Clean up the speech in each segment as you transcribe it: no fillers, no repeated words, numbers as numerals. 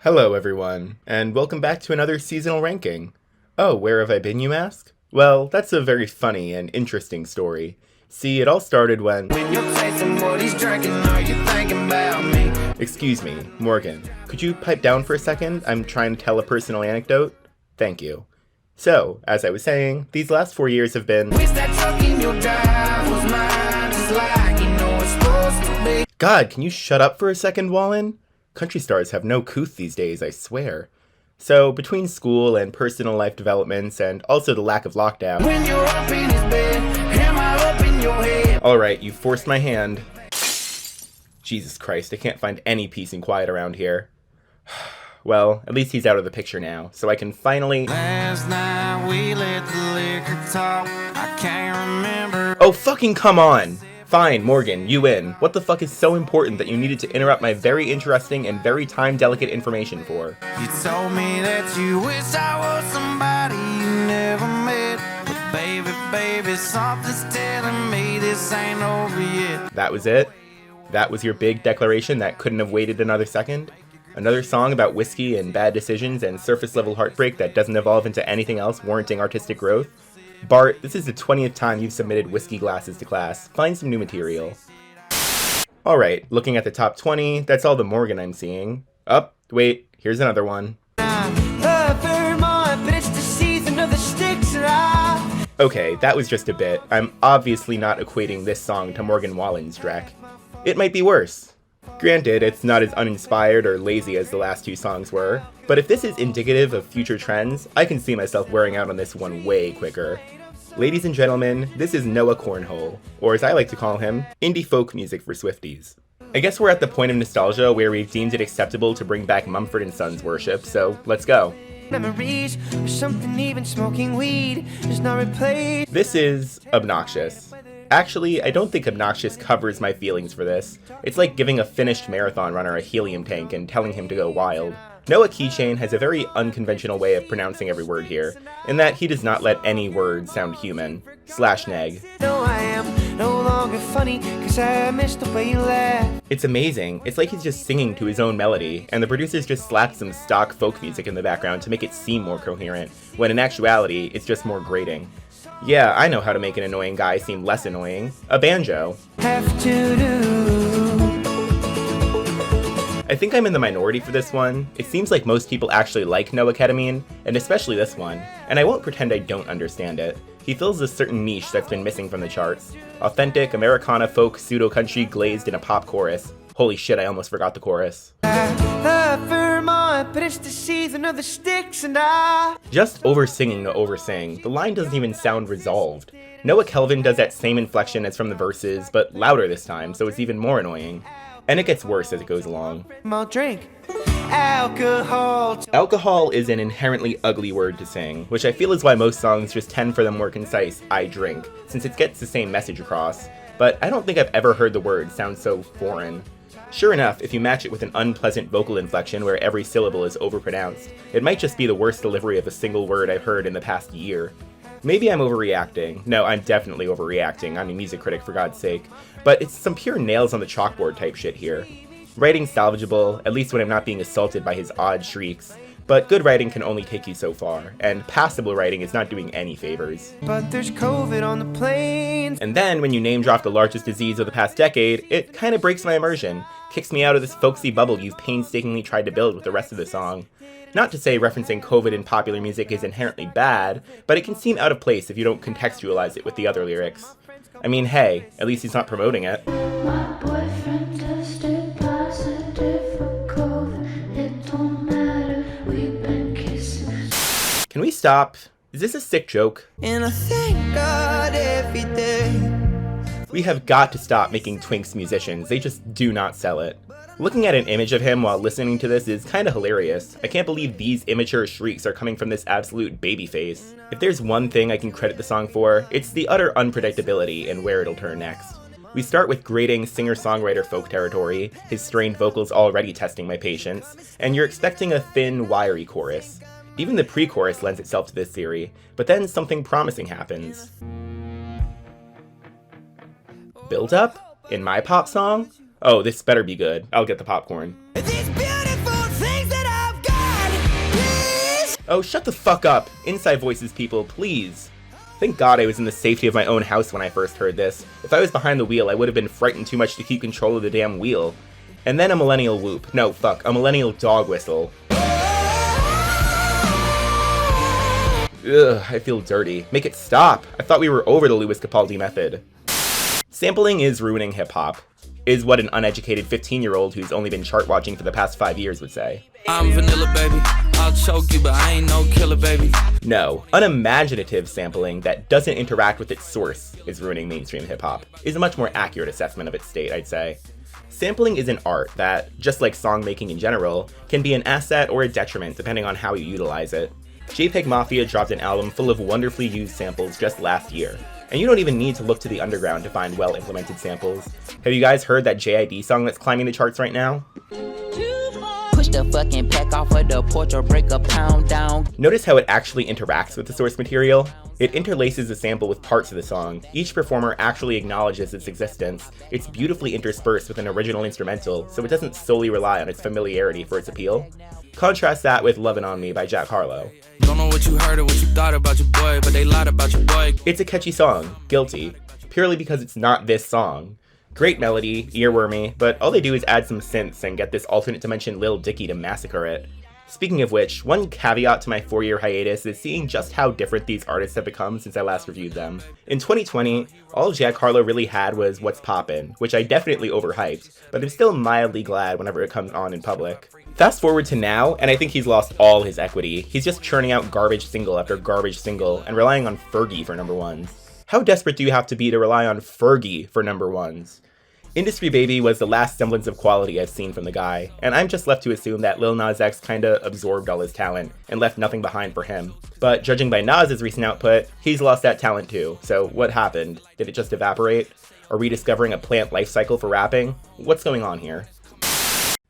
Hello everyone, and welcome back to another seasonal ranking. Oh, where have I been, you ask? Well, that's a very funny and interesting story. See, it all started when you're tasting what he's drinking, are you thinking about me? Excuse me, Morgan, could you pipe down for a second? I'm trying to tell a personal anecdote. Thank you. So, as I was saying, these last 4 years have been God, can you shut up for a second, Wallen? Country stars have no couth these days, I swear. So, between school and personal life developments, and also the lack of lockdown... When you're up in his bed, am I up in your head? Alright, you forced my hand. Jesus Christ, I can't find any peace and quiet around here. Well, at least he's out of the picture now, so I can finally... Last night we let the liquor talk, I can't remember... Oh, fucking come on! Fine, Morgan, you win. What the fuck is so important that you needed to interrupt my very interesting and very time-delicate information for? You told me that you wish I was somebody you never met. But baby, something's telling me this ain't over yet. That was it? That was your big declaration that couldn't have waited another second? Another song about whiskey and bad decisions and surface-level heartbreak that doesn't evolve into anything else warranting artistic growth? Bart, this is the 20th time you've submitted whiskey glasses to class. Find some new material. Alright, looking at the top 20, that's all the Morgan I'm seeing. Wait, here's another one. Okay, that was just a bit. I'm obviously not equating this song to Morgan Wallen's Drek. It might be worse. Granted, it's not as uninspired or lazy as the last two songs were, but if this is indicative of future trends, I can see myself wearing out on this one way quicker. Ladies and gentlemen, this is Noah Cornhole, or as I like to call him, indie folk music for Swifties. I guess we're at the point of nostalgia where we've deemed it acceptable to bring back Mumford & Sons worship, so let's go. Memories, or something even smoking weed is not replaced. This is obnoxious. Actually, I don't think obnoxious covers my feelings for this. It's like giving a finished marathon runner a helium tank and telling him to go wild. Noah Keychain has a very unconventional way of pronouncing every word here, in that he does not let any word sound human. /neg. No, I am no longer funny, 'cause I miss the way you laugh. It's amazing. It's like he's just singing to his own melody, and the producers just slapped some stock folk music in the background to make it seem more coherent, when in actuality, it's just more grating. Yeah, I know how to make an annoying guy seem less annoying. A banjo. I think I'm in the minority for this one. It seems like most people actually like Noah Ketamine, and especially this one, and I won't pretend I don't understand it. He fills a certain niche that's been missing from the charts. Authentic Americana folk pseudo-country glazed in a pop chorus. Holy shit, I almost forgot the chorus. Just over-singing to over-sing. The line doesn't even sound resolved. Noah Kelvin does that same inflection as from the verses, but louder this time, so it's even more annoying. And it gets worse as it goes along. I'll drink alcohol. Alcohol is an inherently ugly word to sing, which I feel is why most songs just tend for the more concise I drink, since it gets the same message across. But I don't think I've ever heard the word sound so foreign. Sure enough, if you match it with an unpleasant vocal inflection where every syllable is overpronounced, it might just be the worst delivery of a single word I've heard in the past year. Maybe I'm overreacting. No, I'm definitely overreacting. I'm a music critic, for God's sake. But it's some pure nails on the chalkboard type shit here. Writing salvageable, at least when I'm not being assaulted by his odd shrieks. But good writing can only take you so far, and passable writing is not doing any favors. But there's COVID on the planes. And then, when you name drop the largest disease of the past decade, it kinda breaks my immersion, kicks me out of this folksy bubble you've painstakingly tried to build with the rest of the song. Not to say referencing COVID in popular music is inherently bad, but it can seem out of place if you don't contextualize it with the other lyrics. I mean, hey, at least he's not promoting it. My boyfriend tested positive for COVID. It don't matter, we've been kissing. Can we stop? Is this a sick joke? And I thank God every day. We have got to stop making Twinks musicians. They just do not sell it. Looking at an image of him while listening to this is kinda hilarious. I can't believe these immature shrieks are coming from this absolute baby face. If there's one thing I can credit the song for, it's the utter unpredictability in where it'll turn next. We start with grating singer-songwriter folk territory, his strained vocals already testing my patience, and you're expecting a thin, wiry chorus. Even the pre-chorus lends itself to this theory, but then something promising happens. Build up? In my pop song? Oh, this better be good. I'll get the popcorn. These beautiful things that I've Oh, shut the fuck up! Inside voices, people, please! Thank God I was in the safety of my own house when I first heard this. If I was behind the wheel, I would have been frightened too much to keep control of the damn wheel. And then a millennial whoop. No, fuck, a millennial dog whistle. Ugh, I feel dirty. Make it stop! I thought we were over the Lewis Capaldi method. Sampling is ruining hip-hop, is what an uneducated 15-year-old who's only been chart-watching for the past 5 years would say. I'm vanilla, baby. I'll choke you, but I ain't no killer, baby. No, unimaginative sampling that doesn't interact with its source is ruining mainstream hip-hop, is a much more accurate assessment of its state, I'd say. Sampling is an art that, just like song making in general, can be an asset or a detriment depending on how you utilize it. JPEG Mafia dropped an album full of wonderfully used samples just last year, and you don't even need to look to the underground to find well-implemented samples. Have you guys heard that JID song that's climbing the charts right now? Push the fucking pack off of the porch or break a pound down. Notice how it actually interacts with the source material? It interlaces the sample with parts of the song. Each performer actually acknowledges its existence. It's beautifully interspersed with an original instrumental, so it doesn't solely rely on its familiarity for its appeal. Contrast that with Lovin' On Me by Jack Harlow. Don't know what you heard or what you thought about your boy, but they lied about your boy. It's a catchy song, guilty, purely because it's not this song. Great melody, earwormy, but all they do is add some synths and get this alternate dimension Lil Dicky to massacre it. Speaking of which, one caveat to my 4-year hiatus is seeing just how different these artists have become since I last reviewed them. In 2020, all Jack Harlow really had was What's Poppin', which I definitely overhyped, but I'm still mildly glad whenever it comes on in public. Fast forward to now, and I think he's lost all his equity. He's just churning out garbage single after garbage single and relying on Fergie for number ones. How desperate do you have to be to rely on Fergie for number ones? Industry Baby was the last semblance of quality I've seen from the guy, and I'm just left to assume that Lil Nas X kinda absorbed all his talent and left nothing behind for him. But judging by Nas's recent output, he's lost that talent too, so what happened? Did it just evaporate? Are we discovering a plant life cycle for rapping? What's going on here?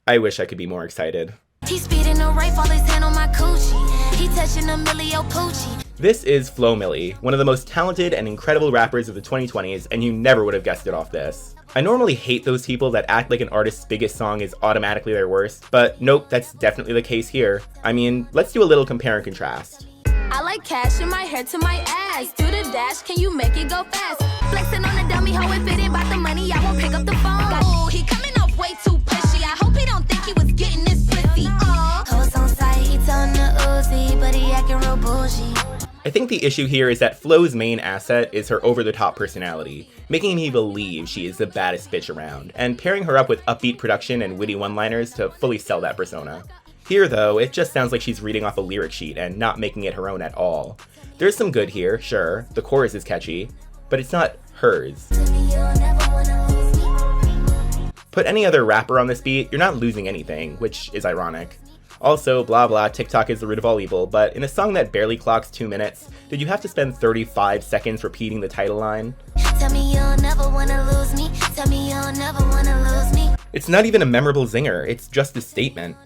I wish I could be more excited. He's speeding a rifle, his hand on my coochie. He touching a millio poochie. This is Flo Milli, one of the most talented and incredible rappers of the 2020s, and you never would have guessed it off this. I normally hate those people that act like an artist's biggest song is automatically their worst, but nope, that's definitely the case here. I mean, let's do a little compare and contrast. I like cash in my hair to my ass. Do the dash, can you make it go fast? Flexing on a dummy, how it fitting about the money, I won't pick up the phone. Oh, he coming off way too pushy. I hope he don't think he was getting this pussy. Hoes on site, he telling the Uzi, but he acting real bougie. I think the issue here is that Flo's main asset is her over-the-top personality, making me believe she is the baddest bitch around, and pairing her up with upbeat production and witty one-liners to fully sell that persona. Here, though, it just sounds like she's reading off a lyric sheet and not making it her own at all. There's some good here, sure, the chorus is catchy, but it's not hers. Put any other rapper on this beat, you're not losing anything, which is ironic. Also, blah blah, TikTok is the root of all evil, but in a song that barely clocks 2 minutes, did you have to spend 35 seconds repeating the title line? Tell me you'll never wanna lose me. Tell me you'll never wanna lose me. It's not even a memorable zinger, it's just a statement.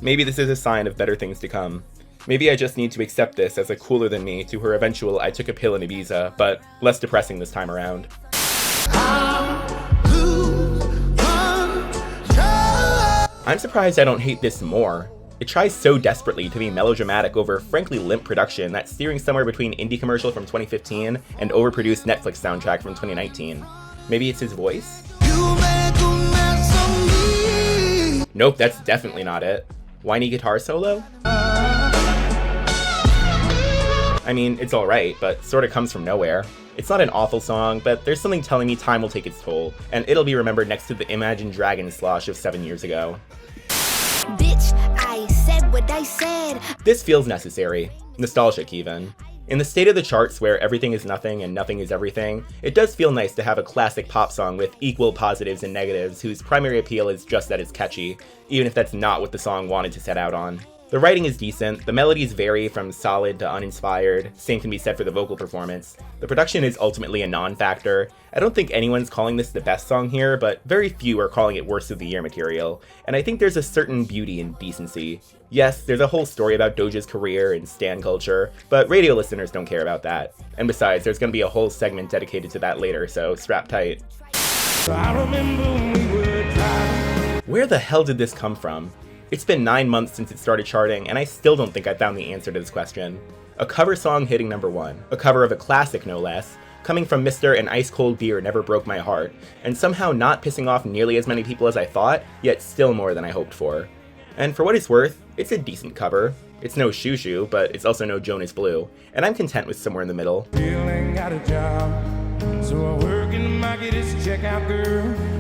Maybe this is a sign of better things to come. Maybe I just need to accept this as a cooler than me to her eventual I took a pill in Ibiza, but less depressing this time around. I'm surprised I don't hate this more. It tries so desperately to be melodramatic over frankly limp production that's steering somewhere between indie commercial from 2015 and overproduced Netflix soundtrack from 2019. Maybe it's his voice? Nope, that's definitely not it. Whiny guitar solo? I mean, it's alright, but sorta comes from nowhere. It's not an awful song, but there's something telling me time will take its toll, and it'll be remembered next to the Imagine Dragons slosh of 7 years ago. Bitch, I said what I said. This feels necessary. Nostalgic, even. In the state of the charts where everything is nothing and nothing is everything, it does feel nice to have a classic pop song with equal positives and negatives whose primary appeal is just that it's catchy, even if that's not what the song wanted to set out on. The writing is decent, the melodies vary from solid to uninspired, same can be said for the vocal performance. The production is ultimately a non-factor. I don't think anyone's calling this the best song here, but very few are calling it worst of the year material, and I think there's a certain beauty in decency. Yes, there's a whole story about Doja's career and stan culture, but radio listeners don't care about that. And besides, there's gonna be a whole segment dedicated to that later, so strap tight. Where the hell did this come from? It's been 9 months since it started charting, and I still don't think I found the answer to this question. A cover song hitting number 1, a cover of a classic no less, coming from Mr. An Ice Cold Beer Never Broke My Heart, and somehow not pissing off nearly as many people as I thought, yet still more than I hoped for. And for what it's worth, it's a decent cover. It's no Shoo Shoo, but it's also no Jonas Blue, and I'm content with somewhere in the middle.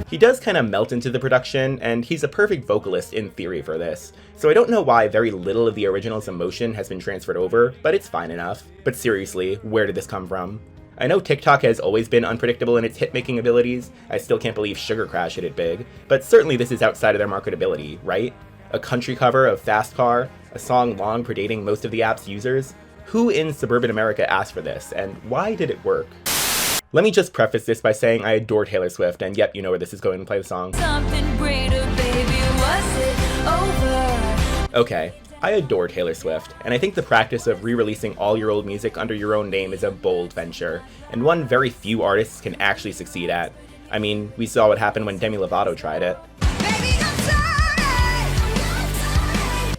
He does kind of melt into the production, and he's a perfect vocalist in theory for this, so I don't know why very little of the original's emotion has been transferred over, but it's fine enough. But seriously, where did this come from? I know TikTok has always been unpredictable in its hit-making abilities, I still can't believe Sugar Crash hit it big, but certainly this is outside of their marketability, right? A country cover of Fast Car, a song long predating most of the app's users? Who in suburban America asked for this, and why did it work? Let me just preface this by saying I adore Taylor Swift, and yep, you know where this is going to play the song. Something greater, baby, was it over? Okay, I adore Taylor Swift, and I think the practice of re-releasing all your old music under your own name is a bold venture, and one very few artists can actually succeed at. I mean, we saw what happened when Demi Lovato tried it. Baby, I'm sorry.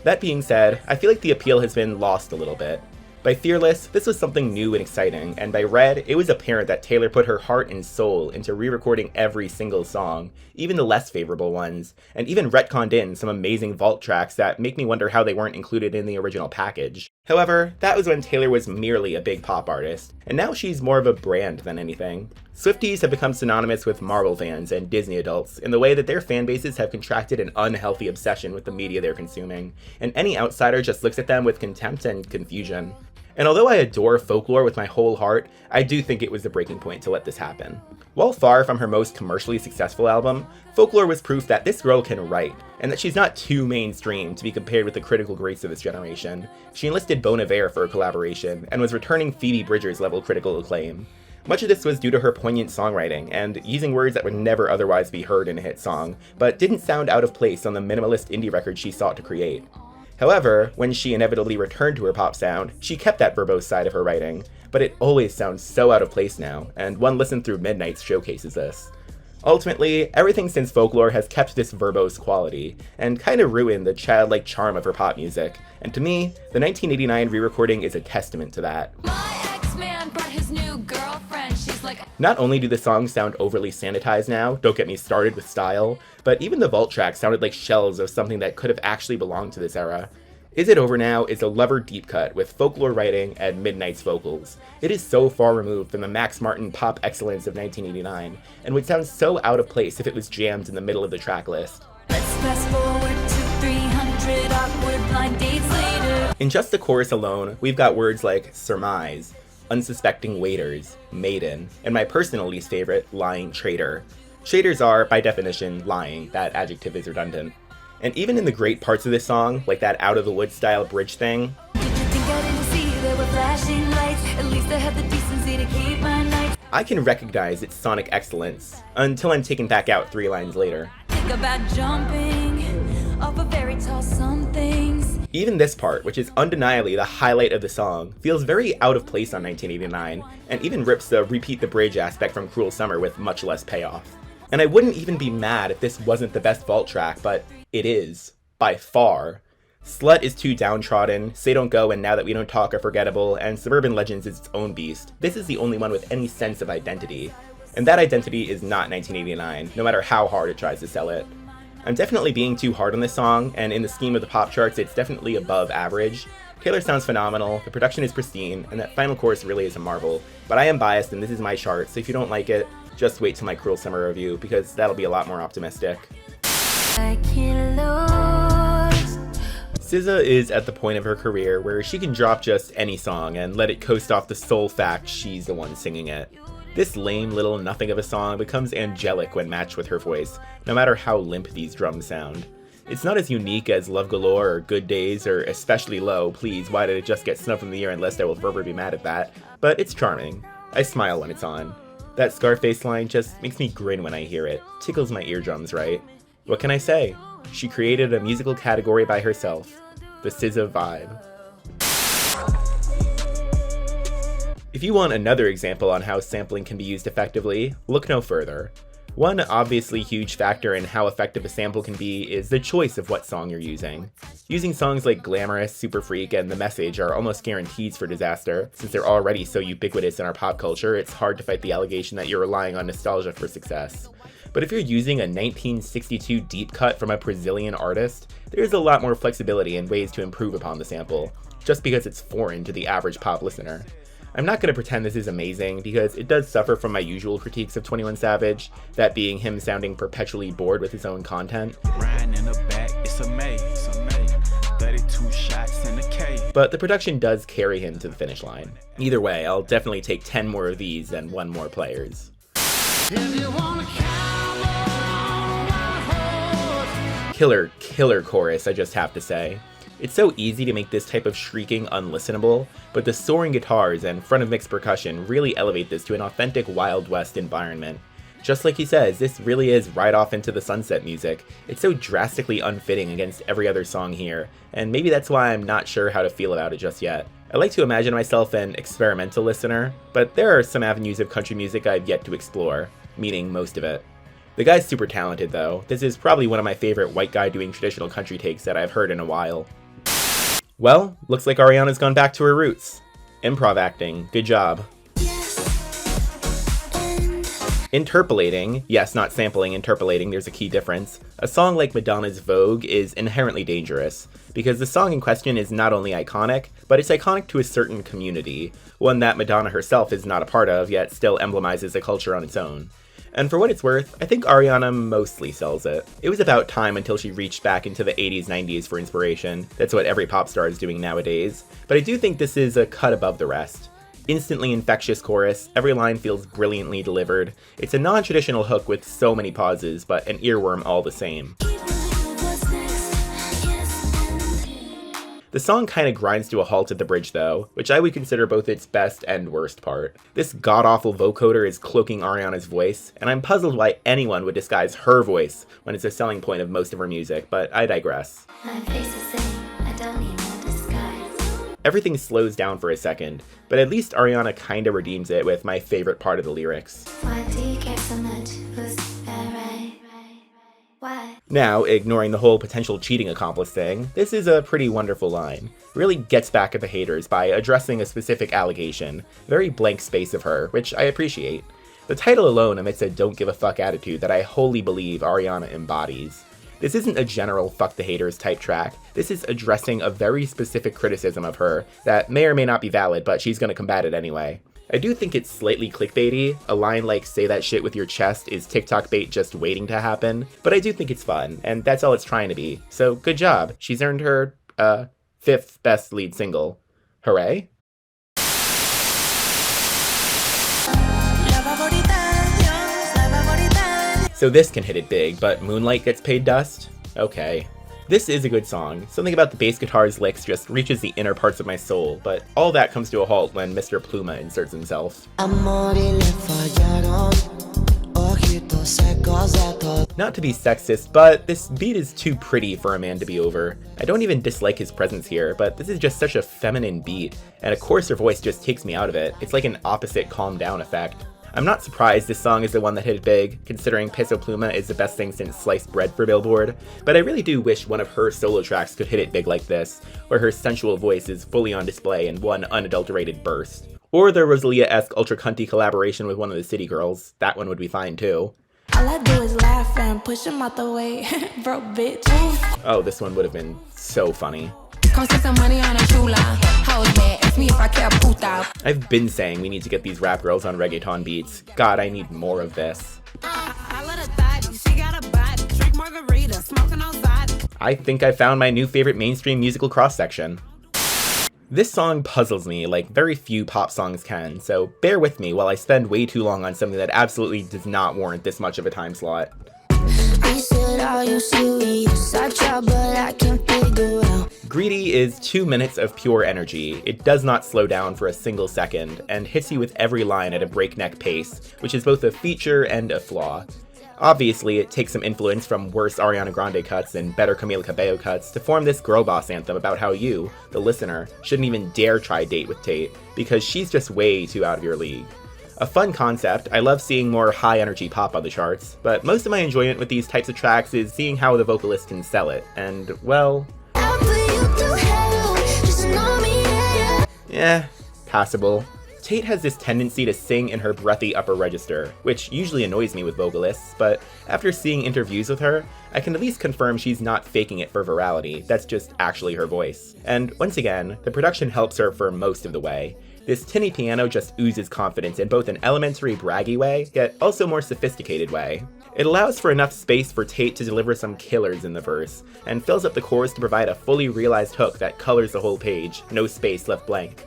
That being said, I feel like the appeal has been lost a little bit. By Fearless, this was something new and exciting, and by Red, it was apparent that Taylor put her heart and soul into re-recording every single song, even the less favorable ones, and even retconned in some amazing vault tracks that make me wonder how they weren't included in the original package. However, that was when Taylor was merely a big pop artist, and now she's more of a brand than anything. Swifties have become synonymous with Marvel fans and Disney adults in the way that their fan bases have contracted an unhealthy obsession with the media they're consuming, and any outsider just looks at them with contempt and confusion. And although I adore Folklore with my whole heart, I do think it was the breaking point to let this happen. While far from her most commercially successful album, Folklore was proof that this girl can write, and that she's not too mainstream to be compared with the critical greats of this generation. She enlisted Bon Iver for a collaboration, and was returning Phoebe Bridgers level critical acclaim. Much of this was due to her poignant songwriting, and using words that would never otherwise be heard in a hit song, but didn't sound out of place on the minimalist indie record she sought to create. However, when she inevitably returned to her pop sound, she kept that verbose side of her writing, but it always sounds so out of place now, and one listen through Midnights showcases this. Ultimately, everything since Folklore has kept this verbose quality, and kind of ruined the childlike charm of her pop music, and to me, the 1989 re-recording is a testament to that. My ex-man brought his new girlfriend. She's like, Not only do the songs sound overly sanitized now, don't get me started with style, but even the vault tracks sounded like shells of something that could have actually belonged to this era. Is It Over Now is a Lover deep cut with Folklore writing and Midnight's vocals. It is so far removed from the Max Martin pop excellence of 1989, and would sound so out of place if it was jammed in the middle of the track list. let's fast forward to 300 awkward blind dates later. In just the chorus alone, we've got words like surmise, unsuspecting waiters, maiden, and my personal least favorite, lying traitor. Traitors are, by definition, lying. That adjective is redundant. And even in the great parts of this song, like that Out of the Woods style bridge thing, Did you think I didn't see there were flashing lights? At least I had the decency to keep my nights. I can recognize its sonic excellence, until I'm taken back out 3 lines later. Think about jumping off a very tall somethings. Even this part, which is undeniably the highlight of the song, feels very out of place on 1989, and even rips the repeat the bridge aspect from Cruel Summer with much less payoff. And I wouldn't even be mad if this wasn't the best vault track, but it is. By far. Slut is too downtrodden, Say Don't Go and Now That We Don't Talk are forgettable, and Suburban Legends is its own beast. This is the only one with any sense of identity. And that identity is not 1989, no matter how hard it tries to sell it. I'm definitely being too hard on this song, and in the scheme of the pop charts, it's definitely above average. Taylor sounds phenomenal, the production is pristine, and that final chorus really is a marvel. But I am biased, and this is my chart, so if you don't like it, just wait till my Cruel Summer review, because that'll be a lot more optimistic. I can't lose. SZA is at the point of her career where she can drop just any song and let it coast off the sole fact she's the one singing it. This lame little nothing of a song becomes angelic when matched with her voice, no matter how limp these drums sound. It's not as unique as Love Galore or Good Days or Especially Low, please why did it just get snubbed from the year and Lest I Will Forever Be Mad at That, but it's charming. I smile when it's on. That Scarface line just makes me grin when I hear it, tickles my eardrums right. What can I say? She created a musical category by herself, the SZA vibe. If you want another example on how sampling can be used effectively, look no further. One obviously huge factor in how effective a sample can be is the choice of what song you're using. Using songs like Glamorous, Super Freak, and The Message are almost guarantees for disaster. Since they're already so ubiquitous in our pop culture, it's hard to fight the allegation that you're relying on nostalgia for success. But if you're using a 1962 deep cut from a Brazilian artist, there's a lot more flexibility and ways to improve upon the sample, just because it's foreign to the average pop listener. I'm not going to pretend this is amazing, because it does suffer from my usual critiques of 21 Savage, that being him sounding perpetually bored with his own content. In the back, it's a maze, 32 shots in the cave. But the production does carry him to the finish line. Either way, I'll definitely take 10 more of these than 1 more Players. Killer chorus, I just have to say. It's so easy to make this type of shrieking unlistenable, but the soaring guitars and front of mix percussion really elevate this to an authentic Wild West environment. Just like he says, this really is right off into the sunset music. It's so drastically unfitting against every other song here, and maybe that's why I'm not sure how to feel about it just yet. I like to imagine myself an experimental listener, but there are some avenues of country music I've yet to explore, meaning most of it. The guy's super talented though. This is probably one of my favorite white guy doing traditional country takes that I've heard in a while. Well, looks like Ariana's gone back to her roots. Improv acting, good job. Interpolating, yes, not sampling, interpolating, there's a key difference. A song like Madonna's Vogue is inherently dangerous, because the song in question is not only iconic, but it's iconic to a certain community, one that Madonna herself is not a part of, yet still emblemizes a culture on its own. And for what it's worth, I think Ariana mostly sells it. It was about time until she reached back into the 80s, 90s for inspiration. That's what every pop star is doing nowadays. But I do think this is a cut above the rest. Instantly infectious chorus, every line feels brilliantly delivered. It's a non-traditional hook with so many pauses, but an earworm all the same. The song kinda grinds to a halt at the bridge though, which I would consider both its best and worst part. This god-awful vocoder is cloaking Ariana's voice, and I'm puzzled why anyone would disguise her voice when it's a selling point of most of her music, but I digress. My face is saying, I don't need no disguise. Everything slows down for a second, but at least Ariana kinda redeems it with my favorite part of the lyrics. Why do you care so much? Who's that right? Why? Now, ignoring the whole potential cheating accomplice thing, this is a pretty wonderful line. It really gets back at the haters by addressing a specific allegation, very blank space of her, which I appreciate. The title alone emits a don't give a fuck attitude that I wholly believe Ariana embodies. This isn't a general fuck the haters type track, this is addressing a very specific criticism of her that may or may not be valid, but she's gonna combat it anyway. I do think it's slightly clickbaity. A line like "say that shit with your chest" is TikTok bait just waiting to happen, but I do think it's fun, and that's all it's trying to be. So good job. She's earned her, 5th best lead single. Hooray. So this can hit it big, but Moonlight gets paid dust? Okay. This is a good song. Something about the bass guitar's licks just reaches the inner parts of my soul, but all that comes to a halt when Mr. Pluma inserts himself. Not to be sexist, but this beat is too pretty for a man to be over. I don't even dislike his presence here, but this is just such a feminine beat, and a coarser voice just takes me out of it. It's like an opposite calm down effect. I'm not surprised this song is the one that hit it big, considering Peso Pluma is the best thing since sliced bread for Billboard, but I really do wish one of her solo tracks could hit it big like this, where her sensual voice is fully on display in one unadulterated burst. Or the Rosalia-esque ultra cunty collaboration with one of the City Girls, that one would be fine too. All I do is laugh and push him out the way, broke bitch. Oh, this one would have been so funny. Come spend some money on a chula. Hoes mad, ask me if I care puta. I've been saying we need to get these rap girls on reggaeton beats. God, I need more of this. I think I found my new favorite mainstream musical cross-section. This song puzzles me like very few pop songs can, so bear with me while I spend way too long on something that absolutely does not warrant this much of a time slot. Greedy is 2 minutes of pure energy. It does not slow down for a single second, and hits you with every line at a breakneck pace, which is both a feature and a flaw. Obviously, it takes some influence from worse Ariana Grande cuts and better Camila Cabello cuts to form this girl boss anthem about how you, the listener, shouldn't even dare try date with Tate, because she's just way too out of your league. A fun concept, I love seeing more high-energy pop on the charts, but most of my enjoyment with these types of tracks is seeing how the vocalist can sell it, and, well... passable. Tate has this tendency to sing in her breathy upper register, which usually annoys me with vocalists, but after seeing interviews with her, I can at least confirm she's not faking it for virality, that's just actually her voice. And once again, the production helps her for most of the way. This tinny piano just oozes confidence in both an elementary braggy way, yet also more sophisticated way. It allows for enough space for Tate to deliver some killers in the verse, and fills up the chorus to provide a fully realized hook that colors the whole page, no space left blank.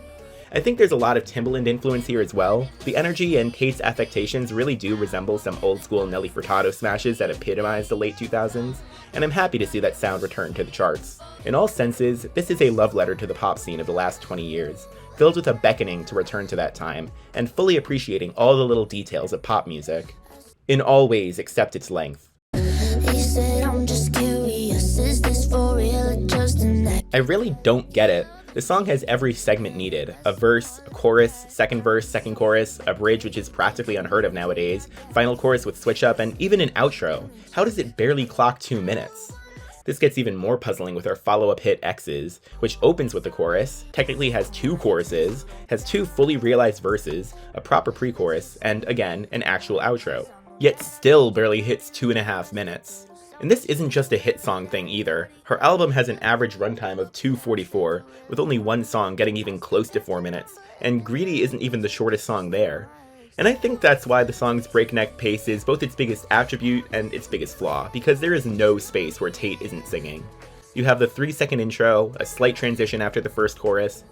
I think there's a lot of Timbaland influence here as well. The energy and Tate's affectations really do resemble some old school Nelly Furtado smashes that epitomize the late 2000s, and I'm happy to see that sound return to the charts. In all senses, this is a love letter to the pop scene of the last 20 years, filled with a beckoning to return to that time, and fully appreciating all the little details of pop music. In all ways except its length. He said, I'm just curious, is this for real or just an act? I really don't get it. The song has every segment needed. A verse, a chorus, second verse, second chorus, a bridge which is practically unheard of nowadays, final chorus with switch up, and even an outro. How does it barely clock 2 minutes? This gets even more puzzling with our follow-up hit X's, which opens with the chorus, technically has 2 choruses, has 2 fully realized verses, a proper pre-chorus, and again, an actual outro. Yet still barely hits 2.5 minutes. And this isn't just a hit song thing either. Her album has an average runtime of 2:44, with only one song getting even close to 4 minutes, and Greedy isn't even the shortest song there. And I think that's why the song's breakneck pace is both its biggest attribute and its biggest flaw, because there is no space where Tate isn't singing. You have the 3-second intro, a slight transition after the first chorus,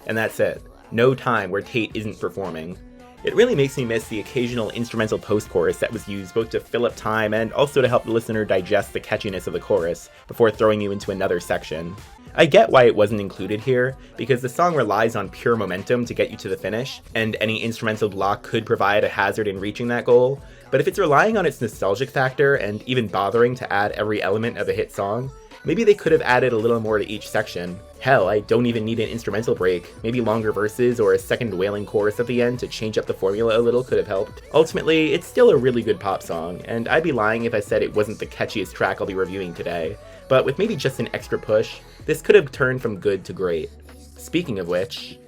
and that's it. No time where Tate isn't performing. It really makes me miss the occasional instrumental post-chorus that was used both to fill up time and also to help the listener digest the catchiness of the chorus before throwing you into another section. I get why it wasn't included here, because the song relies on pure momentum to get you to the finish, and any instrumental block could provide a hazard in reaching that goal, but if it's relying on its nostalgic factor and even bothering to add every element of a hit song, maybe they could have added a little more to each section. Hell, I don't even need an instrumental break. Maybe longer verses or a second wailing chorus at the end to change up the formula a little could have helped. Ultimately, it's still a really good pop song, and I'd be lying if I said it wasn't the catchiest track I'll be reviewing today. But with maybe just an extra push, this could have turned from good to great. Speaking of which...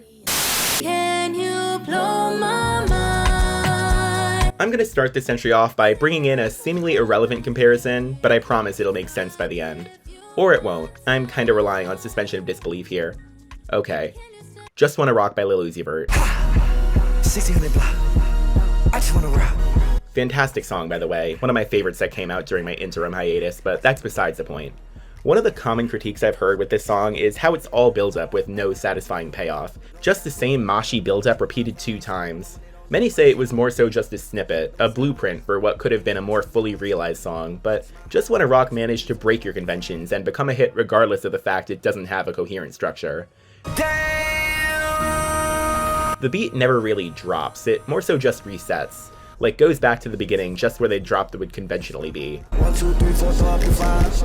Can you blow my mind? I'm gonna start this entry off by bringing in a seemingly irrelevant comparison, but I promise it'll make sense by the end. Or it won't. I'm kinda relying on suspension of disbelief here. Okay. Just Wanna Rock by Lil Uzi Vert. 1600 block. I just wanna rock. Fantastic song, by the way. One of my favorites that came out during my interim hiatus, but that's besides the point. One of the common critiques I've heard with this song is how it's all build-up with no satisfying payoff. Just the same moshy build-up repeated 2 times. Many say it was more so just a snippet, a blueprint for what could have been a more fully realized song, but Just Wanna Rock managed to break your conventions and become a hit regardless of the fact it doesn't have a coherent structure. Damn. The beat never really drops, it more so just resets. Like goes back to the beginning just where they dropped it would conventionally be. 1, 2, 3, 4, 5.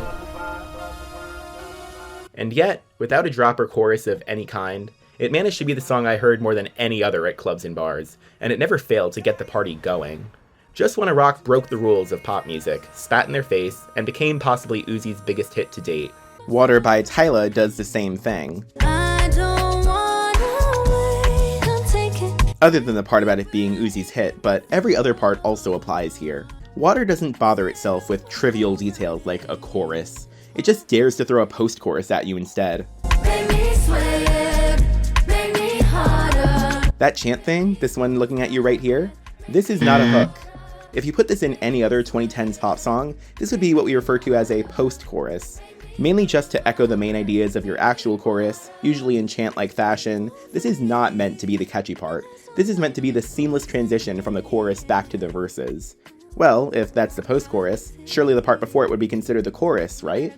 And yet, without a drop or chorus of any kind, it managed to be the song I heard more than any other at clubs and bars, and it never failed to get the party going. Just Wanna Rock broke the rules of pop music, spat in their face, and became possibly Uzi's biggest hit to date. Water by Tyla does the same thing. I don't wanna wait, I'll take it. Other than the part about it being Uzi's hit, but every other part also applies here. Water doesn't bother itself with trivial details like a chorus. It just dares to throw a post-chorus at you instead. Make me sweat, make me harder. That chant thing, this one looking at you right here, this is not a hook. If you put this in any other 2010s pop song, this would be what we refer to as a post-chorus. Mainly just to echo the main ideas of your actual chorus, usually in chant-like fashion, this is not meant to be the catchy part. This is meant to be the seamless transition from the chorus back to the verses. Well, if that's the post-chorus, surely the part before it would be considered the chorus, right?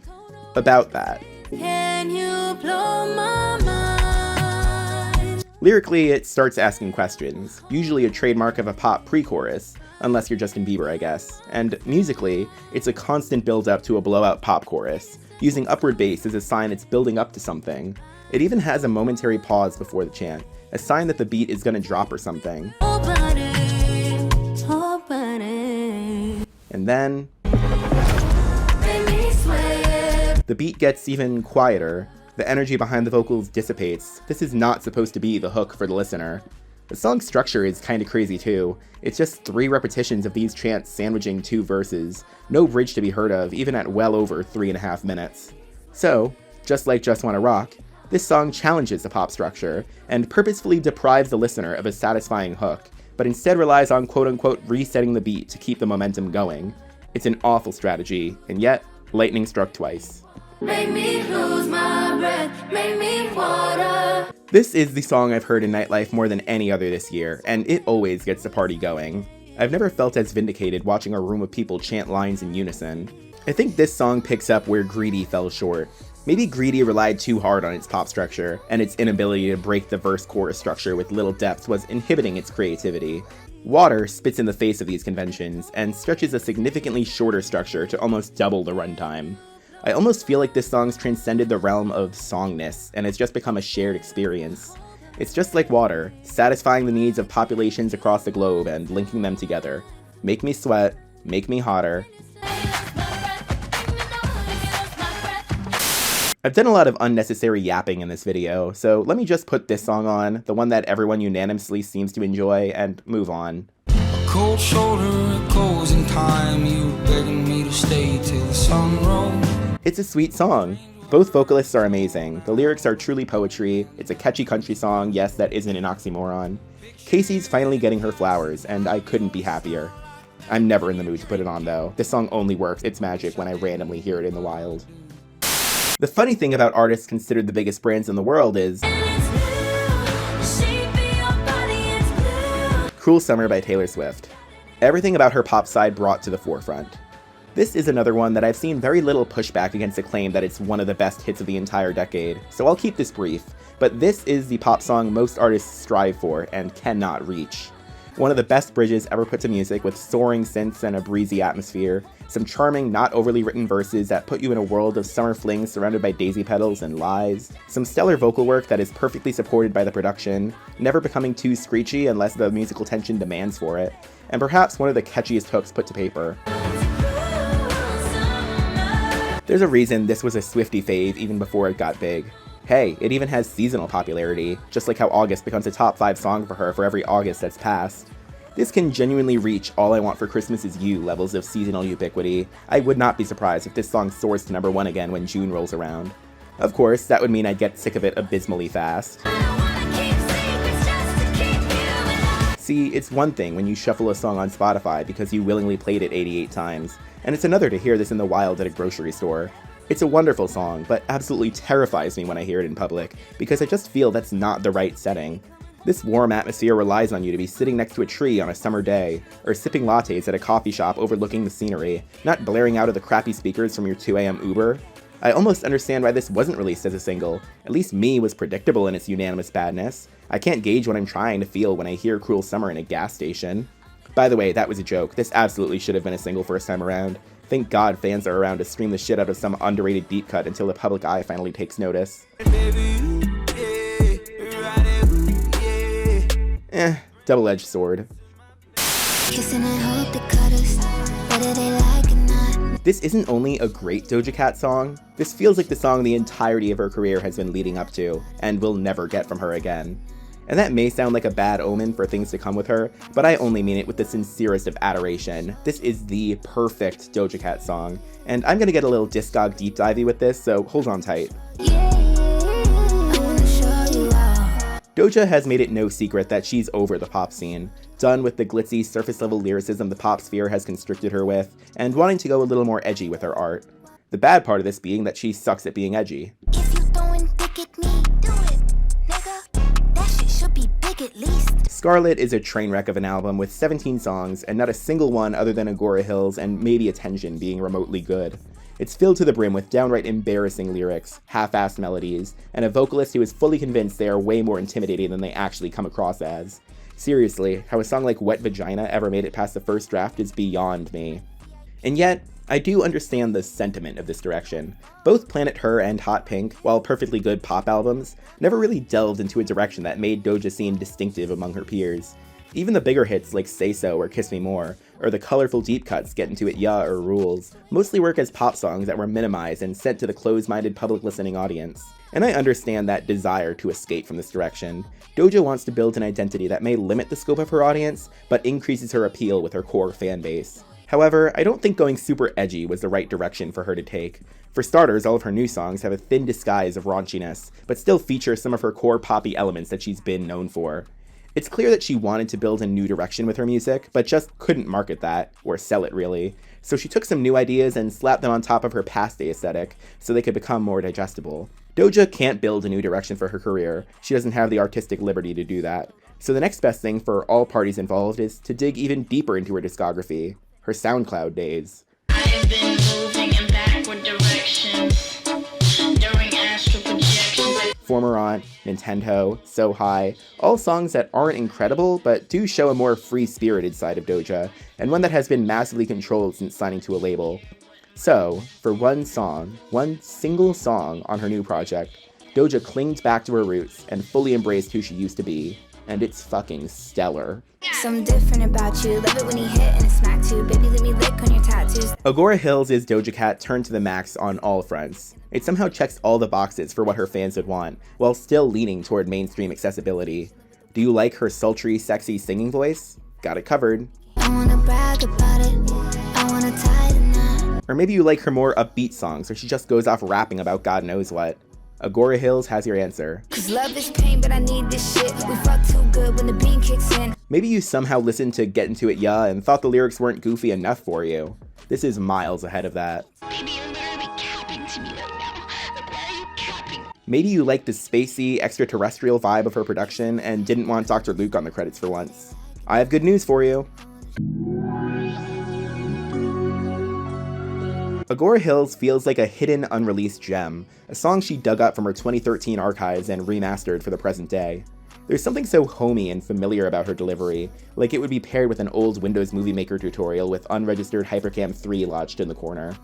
About that. Can you blow my mind? Lyrically, it starts asking questions, usually a trademark of a pop pre-chorus, unless you're Justin Bieber, I guess. And musically, it's a constant build-up to a blowout pop chorus, using upward bass as a sign it's building up to something. It even has a momentary pause before the chant, a sign that the beat is gonna drop or something. And then the beat gets even quieter. The energy behind the vocals dissipates. This is not supposed to be the hook for the listener. The song's structure is kinda crazy too. It's just 3 repetitions of these chants sandwiching 2 verses. No bridge to be heard of, even at well over 3.5 minutes. So, just like Just Wanna Rock, this song challenges the pop structure and purposefully deprives the listener of a satisfying hook, but instead relies on quote-unquote resetting the beat to keep the momentum going. It's an awful strategy, and yet, lightning struck twice. Make me lose my breath, make me water. This is the song I've heard in nightlife more than any other this year, and it always gets the party going. I've never felt as vindicated watching a room of people chant lines in unison. I think this song picks up where Greedy fell short. Maybe Greedy relied too hard on its pop structure, and its inability to break the verse-chorus structure with little depth was inhibiting its creativity. Water spits in the face of these conventions, and stretches a significantly shorter structure to almost double the runtime. I almost feel like this song's transcended the realm of songness, and has just become a shared experience. It's just like water, satisfying the needs of populations across the globe and linking them together. Make me sweat, make me hotter. I've done a lot of unnecessary yapping in this video, so let me just put this song on, the one that everyone unanimously seems to enjoy, and move on. Cold shoulder, closing time. You begging me to stay till the sun rose. It's a sweet song. Both vocalists are amazing. The lyrics are truly poetry. It's a catchy country song, yes, that isn't an oxymoron. Casey's finally getting her flowers, and I couldn't be happier. I'm never in the mood to put it on though. This song only works its magic when I randomly hear it in the wild. The funny thing about artists considered the biggest brands in the world is Cruel Summer by Taylor Swift. Everything about her pop side brought to the forefront. This is another one that I've seen very little pushback against the claim that it's one of the best hits of the entire decade, so I'll keep this brief, but this is the pop song most artists strive for and cannot reach. One of the best bridges ever put to music with soaring synths and a breezy atmosphere, some charming, not overly written verses that put you in a world of summer flings surrounded by daisy petals and lies, some stellar vocal work that is perfectly supported by the production, never becoming too screechy unless the musical tension demands for it, and perhaps one of the catchiest hooks put to paper. There's a reason this was a Swiftie fave even before it got big. Hey, it even has seasonal popularity, just like how August becomes a top 5 song for her for every August that's passed. This can genuinely reach All I Want for Christmas Is You levels of seasonal ubiquity. I would not be surprised if this song soars to #1 again when June rolls around. Of course, that would mean I'd get sick of it abysmally fast. See, it's one thing when you shuffle a song on Spotify because you willingly played it 88 times, and it's another to hear this in the wild at a grocery store. It's a wonderful song, but absolutely terrifies me when I hear it in public, because I just feel that's not the right setting. This warm atmosphere relies on you to be sitting next to a tree on a summer day, or sipping lattes at a coffee shop overlooking the scenery, not blaring out of the crappy speakers from your 2 a.m. Uber. I almost understand why this wasn't released as a single. At least Me was predictable in its unanimous badness. I can't gauge what I'm trying to feel when I hear Cruel Summer in a gas station. By the way, that was a joke. This absolutely should have been a single first time around. Thank God fans are around to stream the shit out of some underrated deep cut until the public eye finally takes notice. Double-edged sword. This isn't only a great Doja Cat song, this feels like the song the entirety of her career has been leading up to, and will never get from her again. And that may sound like a bad omen for things to come with her, but I only mean it with the sincerest of adoration. This is the perfect Doja Cat song, and I'm gonna get a little Discog deep divey with this, so hold on tight. Doja has made it no secret that she's over the pop scene, done with the glitzy, surface-level lyricism the pop sphere has constricted her with, and wanting to go a little more edgy with her art. The bad part of this being that she sucks at being edgy. If you throwing dick at me, do it, nigga. That shit should be big at least. Scarlet is a train wreck of an album with 17 songs, and not a single one other than Agora Hills and maybe Attention being remotely good. It's filled to the brim with downright embarrassing lyrics, half-assed melodies, and a vocalist who is fully convinced they are way more intimidating than they actually come across as. Seriously, how a song like Wet Vagina ever made it past the first draft is beyond me. And yet, I do understand the sentiment of this direction. Both Planet Her and Hot Pink, while perfectly good pop albums, never really delved into a direction that made Doja seem distinctive among her peers. Even the bigger hits like Say So or Kiss Me More, or the colorful deep cuts Get Into It Ya or Rules, mostly work as pop songs that were minimized and sent to the closed-minded public listening audience. And I understand that desire to escape from this direction. Doja wants to build an identity that may limit the scope of her audience, but increases her appeal with her core fan base. However, I don't think going super edgy was the right direction for her to take. For starters, all of her new songs have a thin disguise of raunchiness, but still feature some of her core poppy elements that she's been known for. It's clear that she wanted to build a new direction with her music, but just couldn't market that, or sell it really. So she took some new ideas and slapped them on top of her past day aesthetic, so they could become more digestible. Doja can't build a new direction for her career. She doesn't have the artistic liberty to do that. So the next best thing for all parties involved is to dig even deeper into her discography. Her SoundCloud days. I've been moving in backward directions during astral projections. Former Aunt, Nintendo, So High, all songs that aren't incredible, but do show a more free-spirited side of Doja, and one that has been massively controlled since signing to a label. So, for one single song on her new project, Doja clinged back to her roots and fully embraced who she used to be, and it's fucking stellar. Something different about you. Love it when you hit and it smack too. Baby, let me lick on your tattoos. Agora Hills is Doja Cat turned to the max on all fronts. It somehow checks all the boxes for what her fans would want, while still leaning toward mainstream accessibility. Do you like her sultry, sexy singing voice? Got it covered. I wanna brag about it. I wanna tie the knot. Or maybe you like her more upbeat songs where she just goes off rapping about God knows what. Agora Hills has your answer. Cause love is pain, but I need this shit. We fuck too good when the bean kicks in. Maybe you somehow listened to Get Into It Ya and thought the lyrics weren't goofy enough for you. This is miles ahead of that. Baby, you're literally capping to me right now. Like, why are you capping? Maybe you like the spacey, extraterrestrial vibe of her production and didn't want Dr. Luke on the credits for once. I have good news for you. Agora Hills feels like a hidden, unreleased gem, a song she dug up from her 2013 archives and remastered for the present day. There's something so homey and familiar about her delivery, like it would be paired with an old Windows Movie Maker tutorial with unregistered Hypercam 3 lodged in the corner.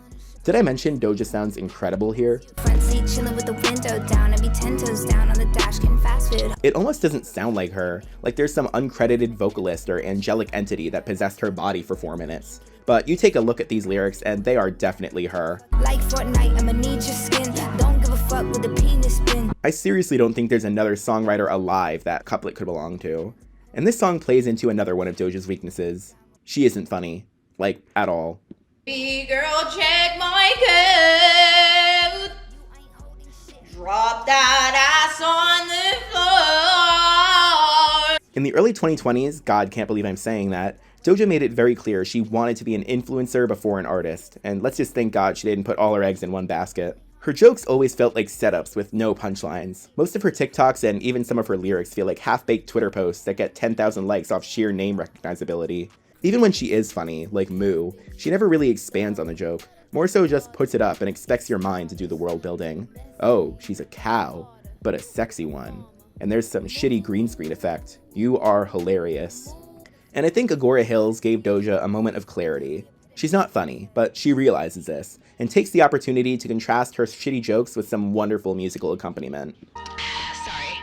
Did I mention Doja sounds incredible here? Front seat chilling with the window down. I be 10 toes down on the dash getting fast food. It almost doesn't sound like her, like there's some uncredited vocalist or angelic entity that possessed her body for 4 minutes. But you take a look at these lyrics and they are definitely her. Like Fortnite, I'ma need your skin. Don't give a fuck with the penis spin. I seriously don't think there's another songwriter alive that couplet could belong to. And this song plays into another one of Doja's weaknesses. She isn't funny. Like, at all. B girl, check my code. Drop that ass on the floor. In the early 2020s, God can't believe I'm saying that, Doja made it very clear she wanted to be an influencer before an artist, and let's just thank God she didn't put all her eggs in one basket. Her jokes always felt like setups with no punchlines. Most of her TikToks and even some of her lyrics feel like half-baked Twitter posts that get 10,000 likes off sheer name recognizability. Even when she is funny, like Moo, she never really expands on the joke, more so just puts it up and expects your mind to do the world building. Oh, she's a cow, but a sexy one. And there's some shitty green screen effect. You are hilarious. And I think Agora Hills gave Doja a moment of clarity. She's not funny, but she realizes this, and takes the opportunity to contrast her shitty jokes with some wonderful musical accompaniment. Sorry,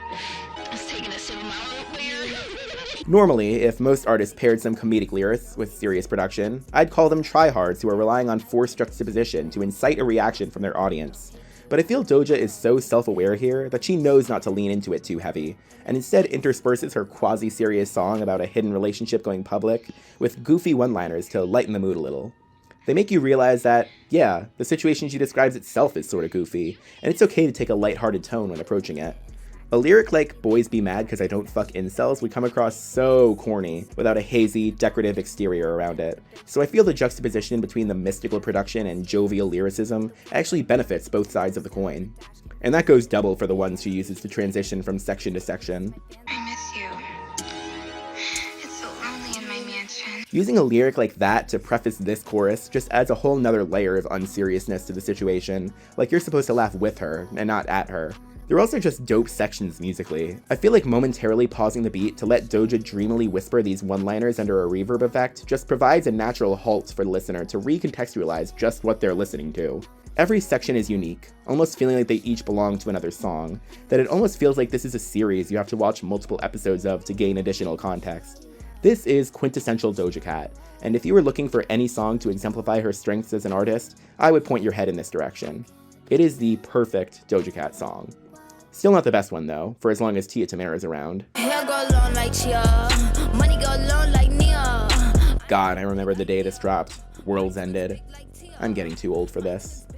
I was taking a sip of my root beer. Normally, if most artists paired some comedic lyrics with serious production, I'd call them tryhards who are relying on forced juxtaposition to incite a reaction from their audience. But I feel Doja is so self-aware here that she knows not to lean into it too heavy, and instead intersperses her quasi-serious song about a hidden relationship going public with goofy one-liners to lighten the mood a little. They make you realize that, yeah, the situation she describes itself is sort of goofy, and it's okay to take a lighthearted tone when approaching it. A lyric like "Boys be mad cause I don't fuck incels" would come across so corny without a hazy, decorative exterior around it. So I feel the juxtaposition between the mystical production and jovial lyricism actually benefits both sides of the coin. And that goes double for the ones she uses to transition from section to section. I miss you. It's so lonely in my mansion. Using a lyric like that to preface this chorus just adds a whole nother layer of unseriousness to the situation, like you're supposed to laugh with her, and not at her. They're also just dope sections musically. I feel like momentarily pausing the beat to let Doja dreamily whisper these one-liners under a reverb effect just provides a natural halt for the listener to recontextualize just what they're listening to. Every section is unique, almost feeling like they each belong to another song, that it almost feels like this is a series you have to watch multiple episodes of to gain additional context. This is quintessential Doja Cat, and if you were looking for any song to exemplify her strengths as an artist, I would point your head in this direction. It is the perfect Doja Cat song. Still not the best one though, for as long as Tia Tamera's around. Hair go long like Chia, money go long like Nia. God, I remember the day this dropped. Worlds ended. I'm getting too old for this.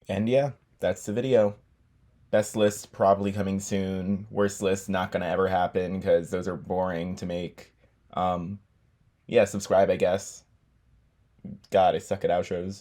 And yeah, that's the video. Best list probably coming soon. Worst list not gonna ever happen because those are boring to make. Yeah, subscribe, I guess. God, I suck at outros.